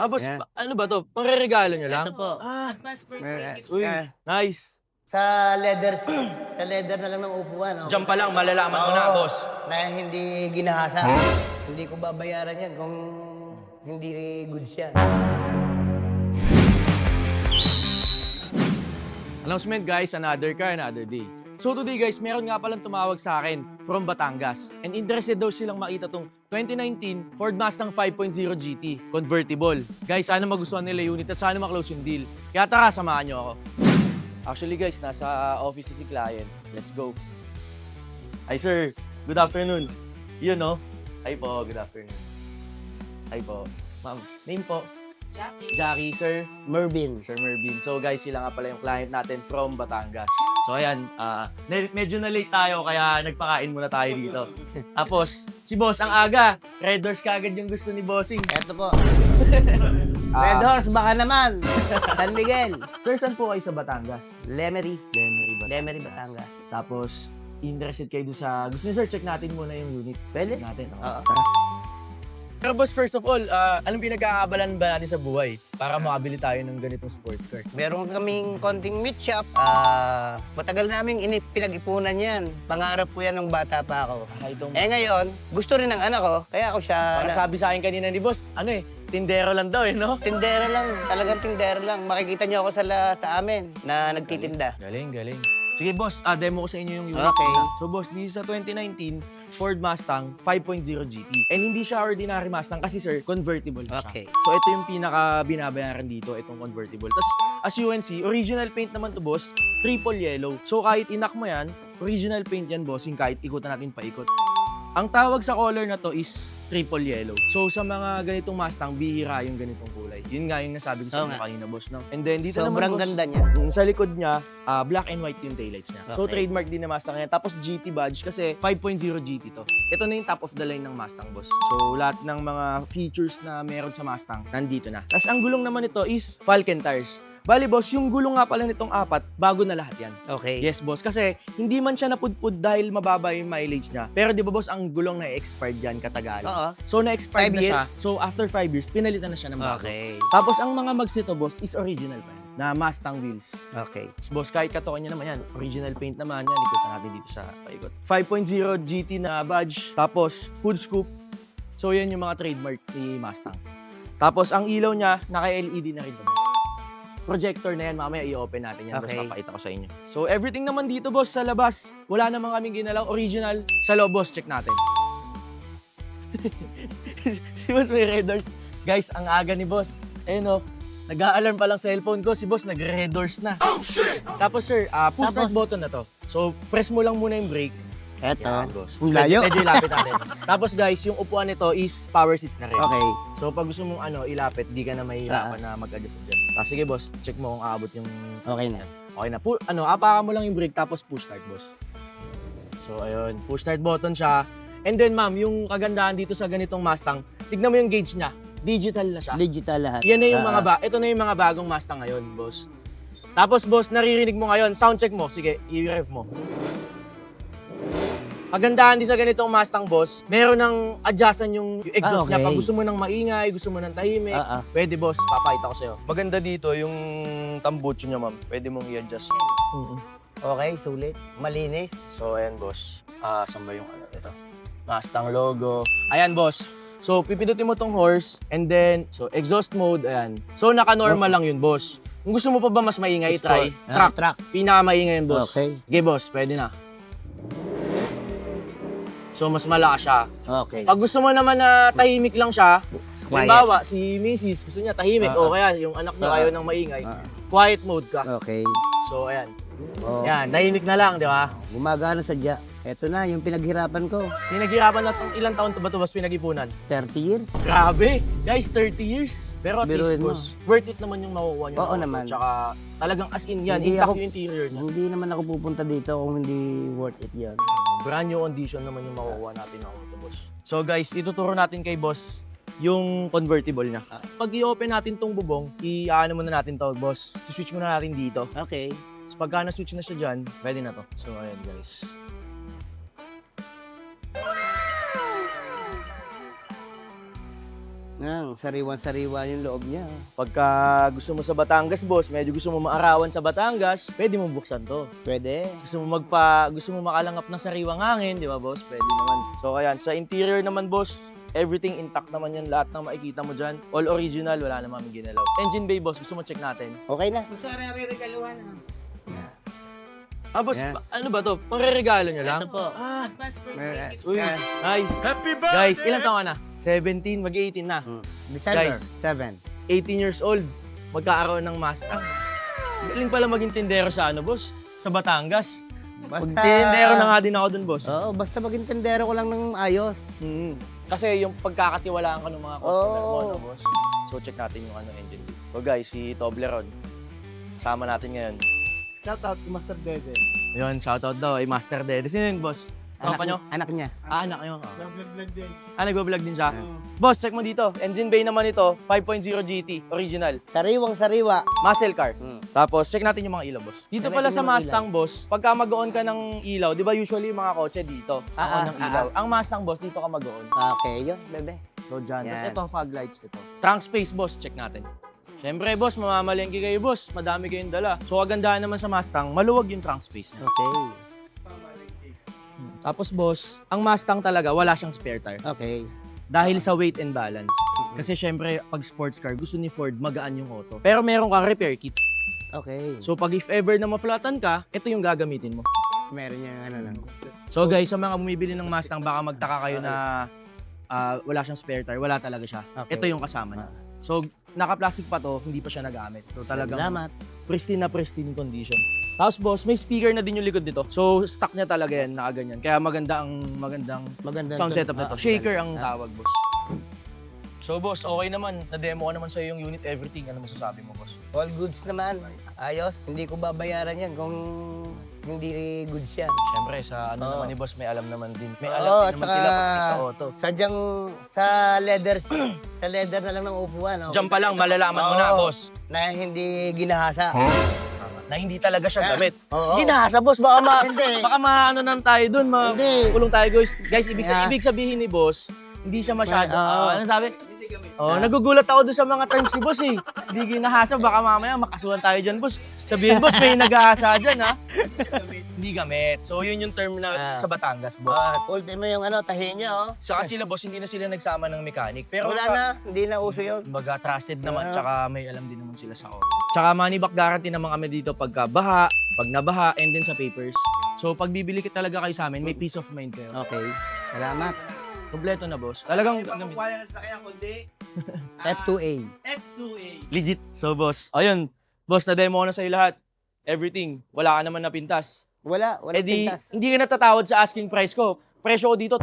Boss, Ayan. ano ba to? Pangreregalo nyo lang? Ito po. Advance birthday gift. Uy, Nice. Sa leather, sa leather na lang ng upuan. Okay? Diyan pa lang, malalaman mo na, boss. Na hindi ginahasa. Hindi ko babayaran yan kung hindi goods yan. Announcement guys, another car, another day. So today guys, meron nga palang tumawag sa akin from Batangas. And interested daw silang makita tong 2019 Ford Mustang 5.0 GT convertible. Guys, sana magustuhan nila yung unit at sana maklose yung deal. Kaya tara, samahan nyo ako. Actually guys, nasa office na si client. Let's go. Hi sir, good afternoon. Yun no? Hi po, good afternoon. Hi po. Ma'am, name po? Jackie, sir. Mervin. Sir Mervin. So guys, sila nga pala yung client natin from Batangas. So ayan, medyo na late tayo kaya nagpakain muna tayo dito. Tapos, si boss ang aga. Red Doors kagad yung gusto ni bossing. Ito po. Red Horse, baka naman. San Miguel. Sir, saan po kayo sa Batangas? Lemery. Lemery, Batangas. Lemery, Batangas. Tapos, interested kayo doon sa... Gusto niyo sir, check natin muna yung unit. Pwede? Check natin. Oo. Tara. Pero boss, first of all, anong pinagkakabalan ba natin sa buhay para makabili tayo ng ganitong sports car? Meron kaming konting meat shop. Matagal namin pinag-ipunan yan. Pangarap ko yan nung bata pa ako. Ngayon, gusto rin ng anak ko, kaya ako siya... Para sabi sa akin kanina ni boss, tindero lang daw no? Tindera lang, talagang tindera lang. Makikita niyo ako sa amin na nagtitinda. Galing, galing. Sige boss, demo ko sa inyo yung unit. Okay. So boss, dito sa 2019 Ford Mustang 5.0 GT. And hindi siya ordinary Mustang kasi sir, convertible siya. Okay. So ito yung pinaka binabayaran dito, itong convertible. Tapos as you can see, original paint naman to boss, triple yellow. So kahit inak mo yan, original paint yan bossing kahit ikutan natin paikot. Ang tawag sa color na to is triple yellow. So sa mga ganitong Mustang, bihira yung ganitong kulay. Yun nga yung nasabi ko sa inyo kanina, boss. No? And then dito Sobrang naman, boss, ganda niya. sa likod niya, black and white yung taillights niya. So Okay. trademark din na Mustang yan. Tapos GT badge kasi 5.0 GT to. Ito na yung top of the line ng Mustang, boss. So lahat ng mga features na meron sa Mustang, nandito na. Tapos ang gulong naman ito is Falcon tires. Bali boss, yung gulong nga pala nitong apat, bago na lahat yan. Okay. Yes boss, kasi hindi man siya napudpud dahil mababa yung mileage niya. Pero di ba boss, ang gulong na expired yan katagalan. Oo. So na-expired 5 na siya. years? So after 5 years, pinalitan na siya ng bago. Okay. Tapos ang mga mags nito boss is original pa yan, na Mustang wheels. Okay. Boss, kahit katokan niya naman yan, original paint naman yan, ikutan natin dito sa paikot. 5.0 GT na badge, tapos hood scoop. So yan yung mga trademark ni Mustang. Tapos ang ilaw niya, naka-LED na rin to, boss. Projector na yan, mamaya i-open natin yan, Okay. boss, papakita ko sa inyo. So everything naman dito boss, sa labas, wala naman kaming ginalaw, original. Sa loob boss, check natin. Si boss may red doors. Guys, ang aga ni boss. Ayun o, nag-a-alarm pa lang sa cellphone ko, si boss nag-red doors na. Oh shit! Tapos sir, push start button na to. So press mo lang muna yung brake. Eto. Yan, boss. Ang layo. Medyo ilapit natin. Tapos guys, yung upuan nito is power seats na rin. Okay. So pag gusto mong ilapit, di ka na mahihirapan na mag-adjust. Sige boss, check mo kung aabot yung... Okay na. Okay na. Apakan mo lang yung brake tapos push start, boss. So ayun, push start button siya. And then ma'am, yung kagandahan dito sa ganitong Mustang, tignan mo yung gauge niya. Digital na siya. Digital lahat. Yan na yung ito na yung mga bagong Mustang ngayon, boss. Tapos boss, naririnig mo ngayon, sound check mo. Sige, i-rev mo. Kagandahan din sa ganitong Mustang, boss, meron ng adjustan yung exhaust niya. Okay. Pag gusto mo ng maingay, gusto mo ng tahimik, pwede boss, papakita ko sa'yo. Maganda dito yung tambucho niya, ma'am. Pwede mong i-adjust. Okay, sulit. Malinis. So, ayan, boss. Saan ba yung ito? Mustang logo. Ayan, boss. So, pipindutin mo tong horse, and then, so, exhaust mode, ayan. So, naka-normal lang yun, boss. Kung gusto mo pa ba mas maingay, try. Truck. Pinaka-maingay yun, boss. Okay. Okay, boss, pwede na. So, mas malakas siya. Okay. Pag gusto mo naman na tahimik lang siya, Quiet. halimbawa, si Mrs. gusto niya tahimik, o kaya yung anak niya ayaw ng maingay, quiet mode ka. Okay. So, ayan. Oh. Yan, tahimik na lang, di ba? Gumagana sadya. Ito na, yung pinaghirapan ko. Pinaghirapan na itong ilang taon to ba ito, boss, pinag-ipunan? 30 years. Grabe! Guys, 30 years. Pero at Biruin least, mo. boss, worth it naman yung makukuha nyo. Oo naman. Tsaka talagang as in yan, Hindi intact ako- yung interior niya. Hindi naman ako pupunta dito kung hindi worth it yun. Brand new condition naman yung makukuha natin ng auto, boss. So guys, ituturo natin kay boss yung convertible niya. Pag i-open natin tong bubong, i-ano muna natin to, boss. I-switch muna natin dito. Okay. So pagka na-switch na siya dyan, pwede na to. So ayan guys. Sariwan-sariwa yung loob niya. Pagka gusto mo sa Batangas, boss, medyo gusto mo maarawan sa Batangas, pwede mo buksan to. Pwede. Gusto mo makalangap ng sariwang hangin, di ba, boss? Pwede naman. So, ayan, sa interior naman, boss, everything intact naman yan. Lahat ng makikita mo dyan. All original, wala naman ginalaw. Engine bay, boss, gusto mo check natin? Okay na. Basta re-regaluhan na. Boss, Yan. ano ba to? Pangre-regalo nyo lang? Ito po. Advance birthday gift. Uy. Nice. Happy birthday! Guys, ilan taon ka na? 17, mag-18 na. December Guys. 7. 18 years old, magkakaroon ng Mustang. Galing pala maging tindero sa ano, boss? Sa Batangas. Tindero na nga din ako dun, boss. Oo, basta maging tendero ko lang ng ayos. Kasi yung pagkakatiwalaan ka ng mga customer mo, Oo. no, boss? So, check natin yung engine bay. So, guys, si Toblerone. Kasama natin ngayon. Shout out to Master Bebe. Ayun, shoutout daw ay Master Dede. Sino yun, boss? Tropa nyo? Anak niya. Anak nyo. Vlog din. Nagbablog din siya. Boss, check mo dito. Engine bay naman ito, 5.0 GT, original. Sariwang-sariwa. Muscle car. Tapos, check natin yung mga ilaw, boss. Dito pala sa Mustang, boss, pagka mag-on ka ng ilaw, di ba usually yung mga kotse dito, on ng ilaw. Ang Mustang, boss, dito ka mag-on. Okay, yun, bebe. So, dyan. Tapos Yan. ito, fog lights dito. Trunk space, boss, check natin. Siyempre, boss, mamamalengke kayo, boss. Madami kayong dala. So, kagandahan naman sa Mustang, maluwag yung trunk space niya. Okay. Tapos, boss, ang Mustang talaga, wala siyang spare tire. Okay. Dahil sa weight and balance. Kasi syempre, pag sports car, gusto ni Ford magaan yung auto. Pero meron kang repair kit. Okay. So pag if ever na maflatan ka, ito yung gagamitin mo. Meron niya ano lang. So guys, sa mga bumibili ng Mustang, baka magtaka kayo na wala siyang spare tire. Wala talaga siya. Okay. Ito yung kasama niya. So naka-plastic pa to, hindi pa siya nagamit. So talagang Salamat. pristine na pristine condition. Tapos boss, may speaker na din yung likod dito. So stock niya talaga yan, nakaganyan. Kaya magandang Maganda sound setup na to. Shaker ang Ah. tawag, boss. So boss, okay naman. Na-demo ko naman sa yung unit, everything. Ano masasabi mo, boss? All goods naman. Ayos. Hindi ko babayaran yan kung hindi goods yan. Siyempre, sa ano Oo. naman ni boss, may alam naman din. May Oo, alam at din naman sila pag sa auto. Sadyang sa leather, sa leather na lang ng upuan. Oh. Diyan pa lang, malalaman mo na, Oo. boss, Na hindi ginahasa. na hindi talaga siya gamit. Oo. Hindi nasa, boss. Baka Hindi. baka maano naman tayo dun. Hindi. Kulong tayo, guys. Guys, Yeah. ibig sabihin ni boss, hindi siya masyado. Oo. Ano sabi? Nagugulat ako doon sa mga terms ni boss eh. Hindi ginahasa, baka mamaya makasuhan tayo dyan, boss. Sabihin, boss, may nag-ahasa dyan, ha? Hindi gamit. So, yun yung term na sa Batangas, boss. Ultimo yung ano, tahi niya, oh. Saka sila, boss, hindi na sila nagsama ng mechanic. Pero Wala na, hindi na uso yun. Kumbaga, trusted naman, Ah. tsaka may alam din naman sila sa auto. Tsaka money back guarantee naman kami dito pagka baha, pag nabaha, and din sa papers. So, pag bibili ka talaga kayo sa amin, may peace of mind kayo. Okay, salamat. Kompleto na, boss. Talagang Wala na sa kanya kundi F2A. F2A. legit. So, boss, ayun. Boss, na-demo ko na sa'yo lahat. Everything. Wala ka naman napintas. Wala Eh di, pintas. hindi ka natatawad sa asking price ko. Presyo ko dito,